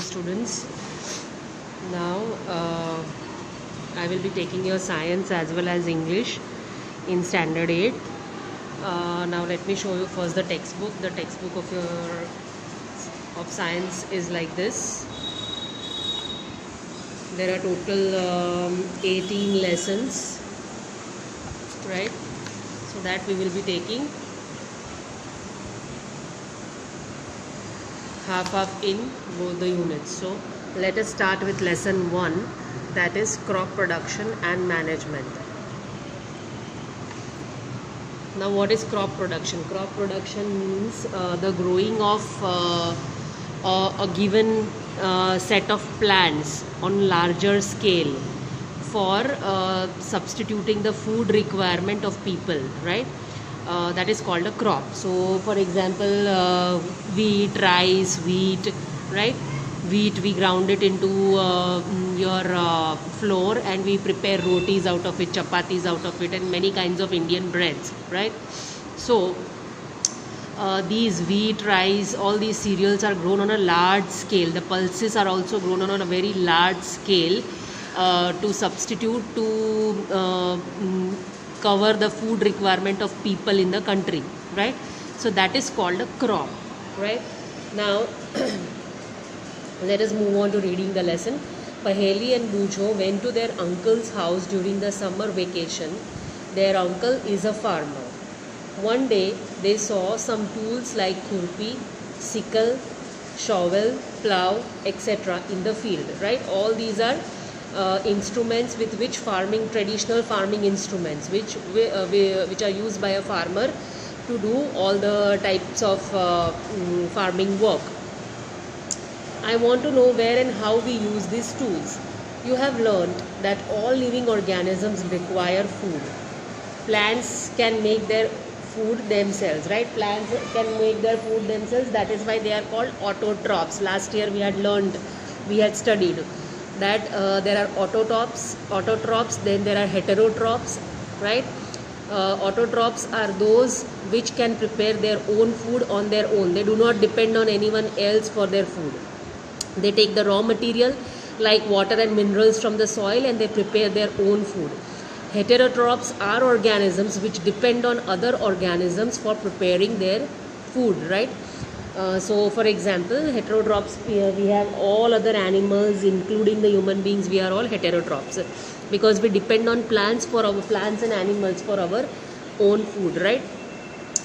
students. Now I will be taking your science as well as English in standard 8. Now let me show you first the textbook. The textbook of science is like this. There are total 18 lessons, right? So that we will be taking half in both the units. So let us start with lesson 1, that is crop production and management. Now what is crop production? Crop production means the growing of a given set of plants on larger scale for substituting the food requirement of people, right? That is called a crop. So for example, wheat, rice, wheat, right? Wheat, we ground it into your flour and we prepare rotis out of it, chapatis out of it, and many kinds of Indian breads, right? So these wheat, rice, all these cereals are grown on a large scale. The pulses are also grown on a very large scale to substitute to cover the food requirement of people in the country, right? So that is called a crop, right? Now let us move on to reading the lesson. Paheli and Bujo went to their uncle's house during the summer vacation. Their uncle is a farmer. One day they saw some tools like khurpi, sickle, shovel, plough, etc. in the field, right? All these are instruments with which traditional farming instruments which are used by a farmer to do all the types of farming work. I want to know where and how we use these tools. You have learned that all living organisms require food. Plants can make their food themselves, right? Plants can make their food themselves. That is why they are called autotrophs. Last year we had studied that there are autotrophs, then there are heterotrophs, right? Autotrophs are those which can prepare their own food on their own. They do not depend on anyone else for their food. They take the raw material like water and minerals from the soil and they prepare their own food. Heterotrophs are organisms which depend on other organisms for preparing their food, right? So for example, heterotrophs, we have all other animals including the human beings. We are all heterotrophs because we depend on plants and animals for our own food, right?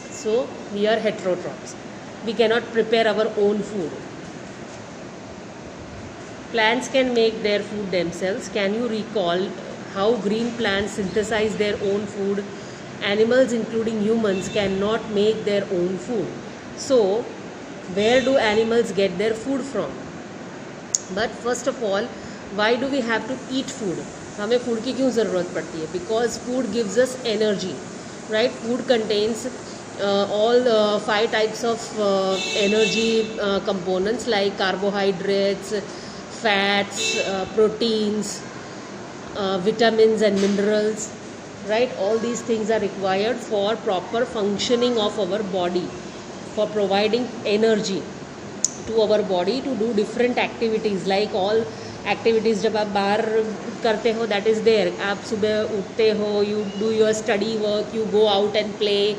So we are heterotrophs. We cannot prepare our own food. Plants can make their food themselves. Can you recall how green plants synthesize their own food? Animals including humans cannot make their own food. So where do animals get their food from? But first of all, why do we have to eat food? हमें food की क्यों ज़रूरत पड़ती है? Because food gives us energy, right? Food contains all 5 types of energy components like carbohydrates, fats, proteins, vitamins and minerals, right? All these things are required for proper functioning of our body, for providing energy to our body to do different activities. Like all activities जब आप बाहर करते हो, that is there. आप सुबह उठते हो, you do your study work, you go out and play,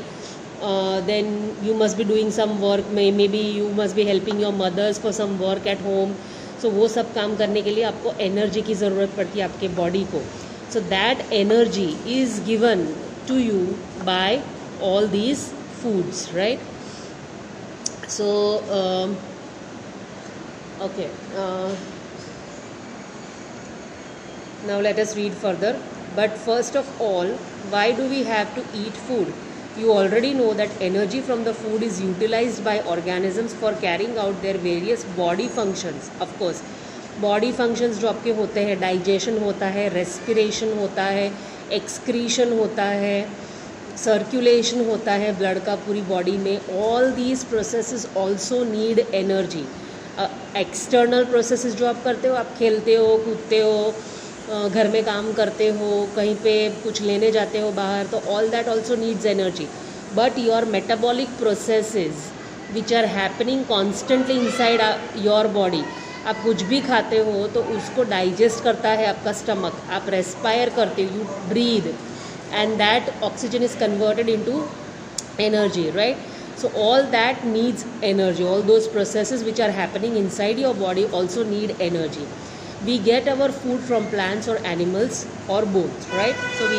then you must be doing some work, maybe you must be helping your mothers for some work at home. So वो सब काम करने के लिए आपको एनर्जी की ज़रूरत पड़ती है आपके बॉडी को. So that energy is given to you by all these foods, right? So okay, now let us read further. But first of all, why do we have to eat food? You already know that energy from the food is utilized by organisms for carrying out their various body functions. Of course, body functions जो आपके होते हैं, digestion होता है, respiration होता है, excretion होता है, circulation होता है blood का पूरी body में. All these processes also need energy. External processes जो आप करते हो, आप खेलते हो, कूदते हो, घर में काम करते हो, कहीं पे कुछ लेने जाते हो बाहर, तो all that also needs energy. But your metabolic processes which are happening constantly inside your body, आप कुछ भी खाते हो तो उसको डाइजेस्ट करता है आपका स्टमक, आप रेस्पायर करते हो, you breathe, and that oxygen is converted into energy, right? So all that needs energy. All those processes which are happening inside your body also need energy. We get our food from plants or animals or both, right? So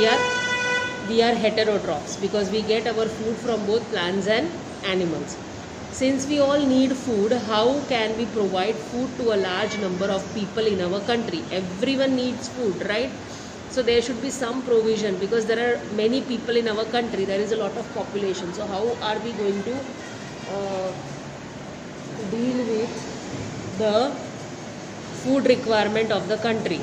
we are heterotrophs because we get our food from both plants and animals. Since we all need food, how can we provide food to a large number of people in our country? Everyone needs food, right? So there should be some provision because there are many people in our country. There is a lot of population. So how are we going to deal with the food requirement of the country?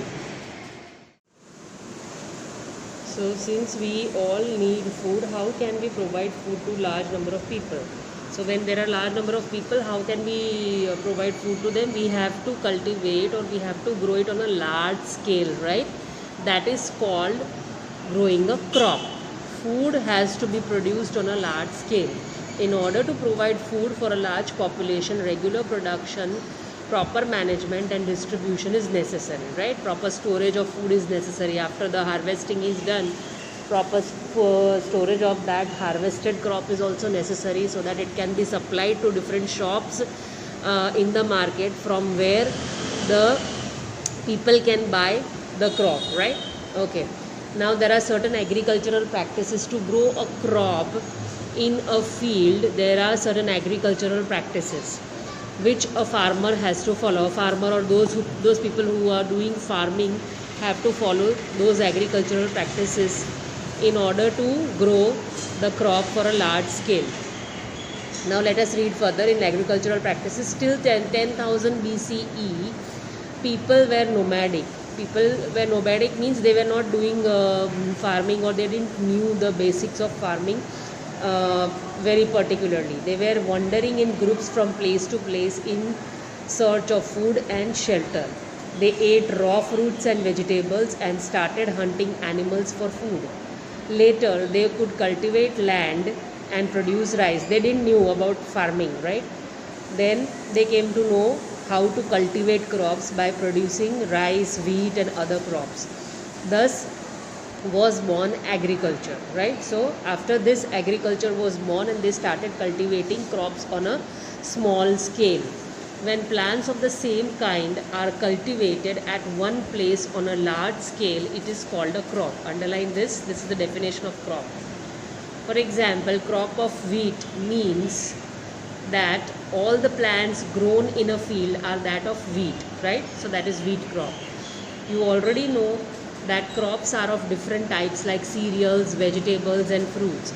So since we all need food, how can we provide food to large number of people? So when there are large number of people, how can we provide food to them? We have to cultivate or we have to grow it on a large scale, right? That is called growing a crop. Food has to be produced on a large scale. In order to provide food for a large population, regular production, proper management and distribution is necessary, right? Proper storage of food is necessary. After the harvesting is done, proper storage of that harvested crop is also necessary so that it can be supplied to different shops in the market from where the people can buy the crop, right? Okay. Now there are certain agricultural practices to grow a crop in a field. There are certain agricultural practices which a farmer has to follow. A farmer or those people who are doing farming have to follow those agricultural practices in order to grow the crop for a large scale. Now let us read further in agricultural practices. Till 10,000 BCE, people were nomadic. People were nomadic means they were not doing farming or they didn't knew the basics of farming very particularly. They were wandering in groups from place to place in search of food and shelter. They ate raw fruits and vegetables and started hunting animals for food. Later, they could cultivate land and produce rice. They didn't knew about farming, right? Then they came to know how to cultivate crops by producing rice, wheat and other crops. Thus was born agriculture, right? So after this, agriculture was born and they started cultivating crops on a small scale. When plants of the same kind are cultivated at one place on a large scale, it is called a crop. Underline this. This is the definition of crop. For example, crop of wheat means that all the plants grown in a field are that of wheat, right? So that is wheat crop. You already know that crops are of different types like cereals, vegetables and fruits.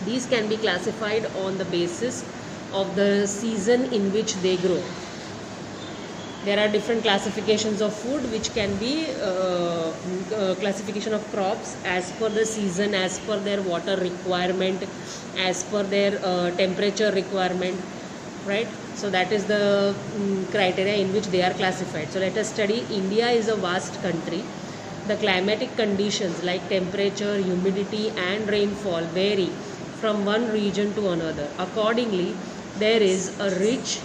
These can be classified on the basis of the season in which they grow. There are different classifications of food which can be classification of crops as per the season, as per their water requirement, as per their temperature requirement, right? So that is the criteria in which they are classified. So let us study. India is a vast country. The climatic conditions like temperature, humidity and rainfall vary from one region to another. Accordingly, there is a rich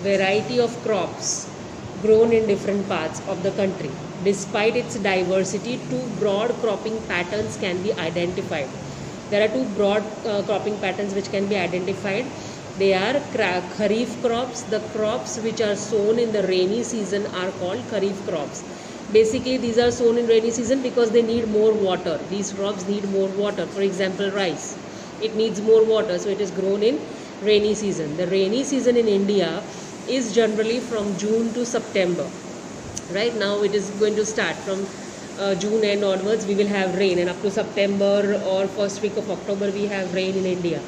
variety of crops grown in different parts of the country. Despite its diversity, two broad cropping patterns can be identified. There are two broad cropping patterns which can be identified. They are kharif crops. The crops which are sown in the rainy season are called kharif crops. Basically, these are sown in rainy season because they need more water. These crops need more water. For example, rice. It needs more water, so it is grown in rainy season. The rainy season in India is generally from June to September. Right now, it is going to start from June end onwards. We will have rain, and up to September or first week of October, we have rain in India.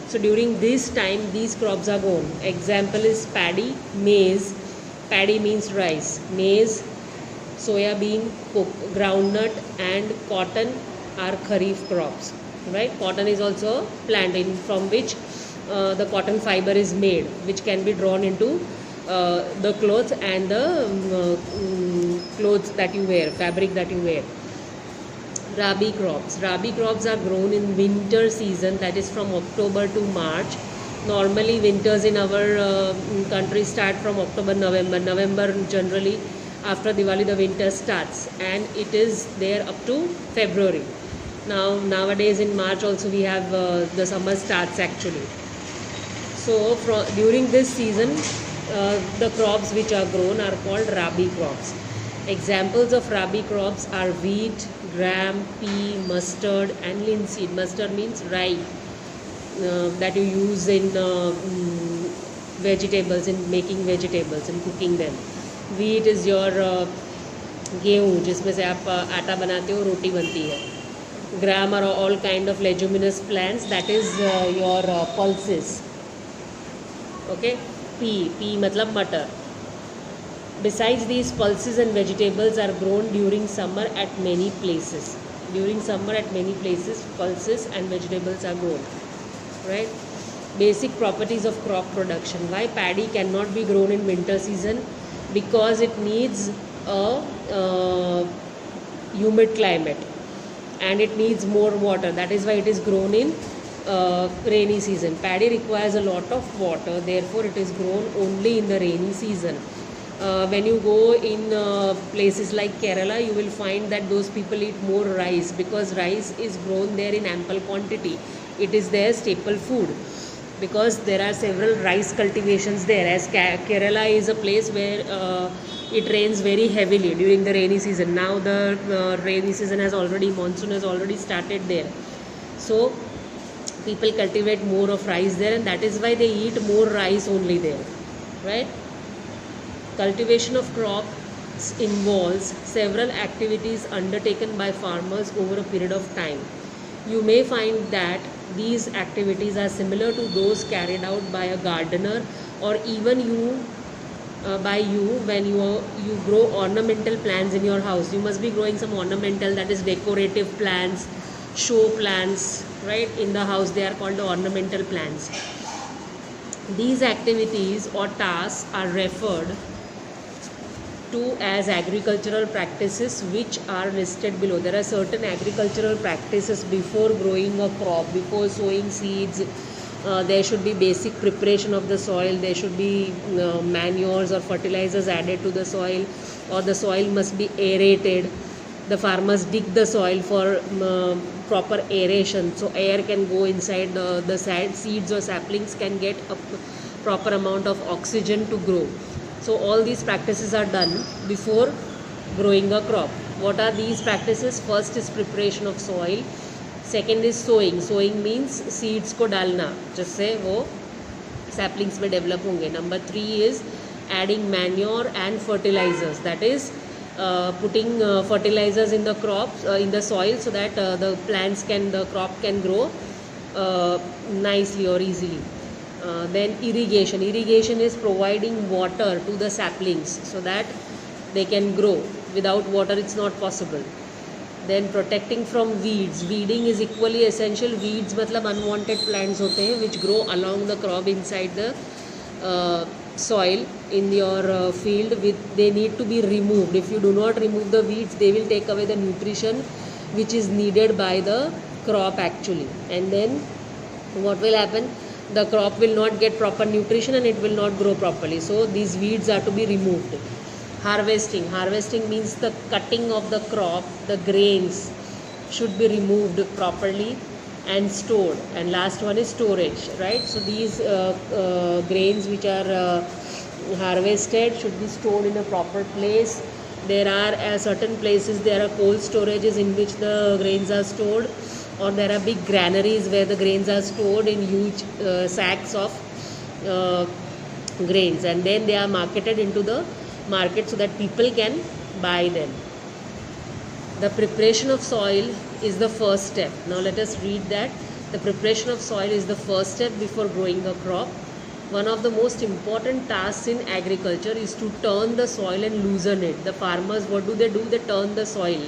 So during this time, these crops are grown. Example is paddy, maize. Paddy means rice. Maize, soya bean, groundnut and cotton are kharif crops, right? Cotton is also plant from which the cotton fiber is made, which can be drawn into the clothes and the clothes that you wear, fabric that you wear. Rabi crops. Rabi crops are grown in winter season, that is from October to March. Normally winters in our country start from October, November. November generally after Diwali the winter starts, and it is there up to February. Nowadays in March also we have the summer starts actually. So during this season, the crops which are grown are called Rabi crops. Examples of Rabi crops are wheat, gram, pea, mustard and linseed. Mustard means rye that you use in vegetables, in making vegetables and cooking them. Wheat is your गेहूँ जिसमें से आप आटा बनाते हो, रोटी बनती है. Gram are all kind of leguminous plants, that is your pulses. Okay, pea मतलब मटर. Besides these, pulses and vegetables are grown during summer at many places. During summer at many places, pulses and vegetables are grown. Right? Basic properties of crop production. Why paddy cannot be grown in winter season? Because it needs a humid climate and it needs more water. That is why it is grown in rainy season. Paddy requires a lot of water, therefore it is grown only in the rainy season. When you go in places like Kerala, you will find that those people eat more rice because rice is grown there in ample quantity. It is their staple food because there are several rice cultivations there, as Kerala is a place where it rains very heavily during the rainy season. Now the rainy season has already, monsoon has already started there. So people cultivate more of rice there, and that is why they eat more rice only there, right? Cultivation of crops involves several activities undertaken by farmers over a period of time. You may find that these activities are similar to those carried out by a gardener or even by you when you grow ornamental plants in your house. You must be growing some ornamental, that is decorative plants, show plants, right? In the house they are called the ornamental plants. These activities or tasks are referred to as agricultural practices, which are listed below. There are certain agricultural practices before growing a crop, before sowing seeds. There should be basic preparation of the soil. There should be manures or fertilizers added to the soil, or the soil must be aerated. The farmers dig the soil for proper aeration, so air can go inside the seeds or saplings can get a proper amount of oxygen to grow. So all these practices are done before growing a crop. What are these practices? First is preparation of soil. Second is sowing. Sowing means seeds को डालना जिससे वो saplings में develop होंगे. Number 3 is adding manure and fertilizers. That is putting fertilizers in the crops in the soil so that the crop can grow nicely or easily. Then irrigation. Irrigation is providing water to the saplings so that they can grow. Without water it's not possible. Then protecting from weeds. Weeding is equally essential. Weeds मतलब unwanted plants होते हैं which grow along the crop inside the soil in your field. They need to be removed. If you do not remove the weeds, they will take away the nutrition which is needed by the crop actually. And then what will happen? The crop will not get proper nutrition and it will not grow properly. So these weeds are to be removed. Harvesting. Harvesting means the cutting of the crop. The grains should be removed properly and stored. And last one is storage, right? So these grains which are harvested should be stored in a proper place. There are certain places, there are cold storages in which the grains are stored, or there are big granaries where the grains are stored in huge sacks of grains, and then they are marketed into the market so that people can buy them. The preparation of soil is the first step. Now let us read that. The preparation of soil is the first step before growing a crop. One of the most important tasks in agriculture is to turn the soil and loosen it. The farmers, what do? They turn the soil.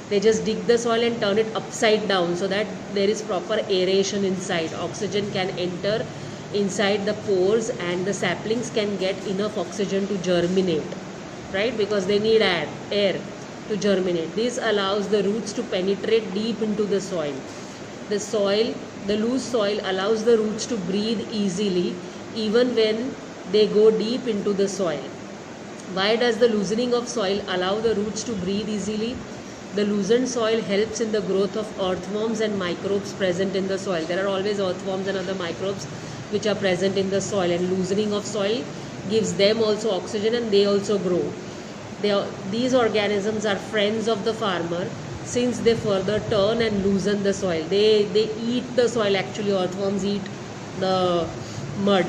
They just dig the soil and turn it upside down so that there is proper aeration inside. Oxygen can enter inside the pores and the saplings can get enough oxygen to germinate, right? Because they need air to germinate. This allows the roots to penetrate deep into the soil. The soil The loose soil allows the roots to breathe easily even when they go deep into the soil. Why does the loosening of soil allow the roots to breathe easily? The loosened soil helps in the growth of earthworms and microbes present in the soil. There are always earthworms and other microbes which are present in the soil, and loosening of soil gives them also oxygen and they also grow. These organisms are friends of the farmer since they further turn and loosen the soil. They eat the soil actually. Earthworms eat the mud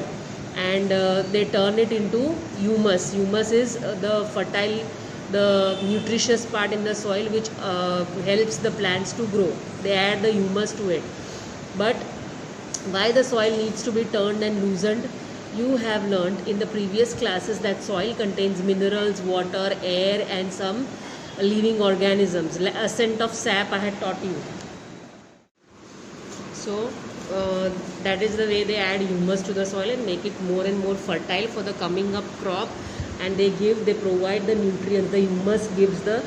and they turn it into humus. Humus is the fertile, the nutritious part in the soil which helps the plants to grow. They add the humus to it. But why the soil needs to be turned and loosened? You have learned in the previous classes that soil contains minerals, water, air and some living organisms. Ascent of sap I had taught you. So that is the way they add humus to the soil and make it more and more fertile for the coming up crop, and they provide the nutrients. The humus gives the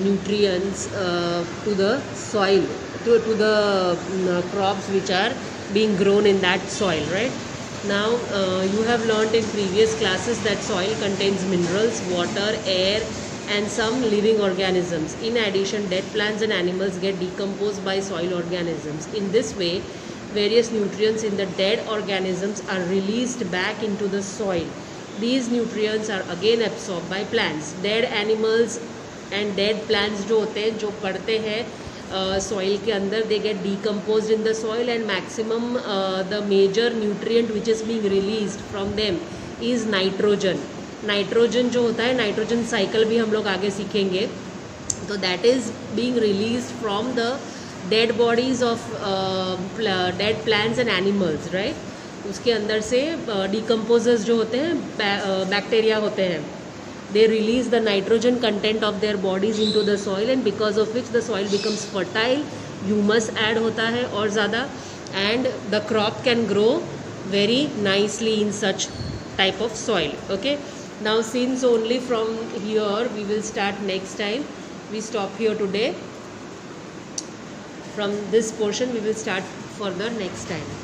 nutrients to the soil, to the crops which are being grown in that soil, right? Now you have learnt in previous classes that soil contains minerals, water, air and some living organisms. In addition, dead plants and animals get decomposed by soil organisms. In this way, various nutrients in the dead organisms are released back into the soil. These nutrients are again absorbed by plants. Dead animals and dead plants जो होते हैं, जो पड़ते हैं soil के अंदर, they get decomposed in the soil, and maximum the major nutrient which is being released from them is nitrogen. Nitrogen जो होता है, नाइट्रोजन साइकिल भी हम लोग आगे सीखेंगे. तो that is being released from the dead bodies of dead plants and animals, right. उसके अंदर से डिकम्पोजर्स जो होते हैं, बैक्टीरिया होते हैं, they release the nitrogen content of their bodies into the soil, and because of which the soil becomes fertile, humus add होता है और ज़्यादा, and the crop can grow very nicely in such type of soil. Okay, now since only from here we will start next time, we stop here today. From this portion we will start further next time.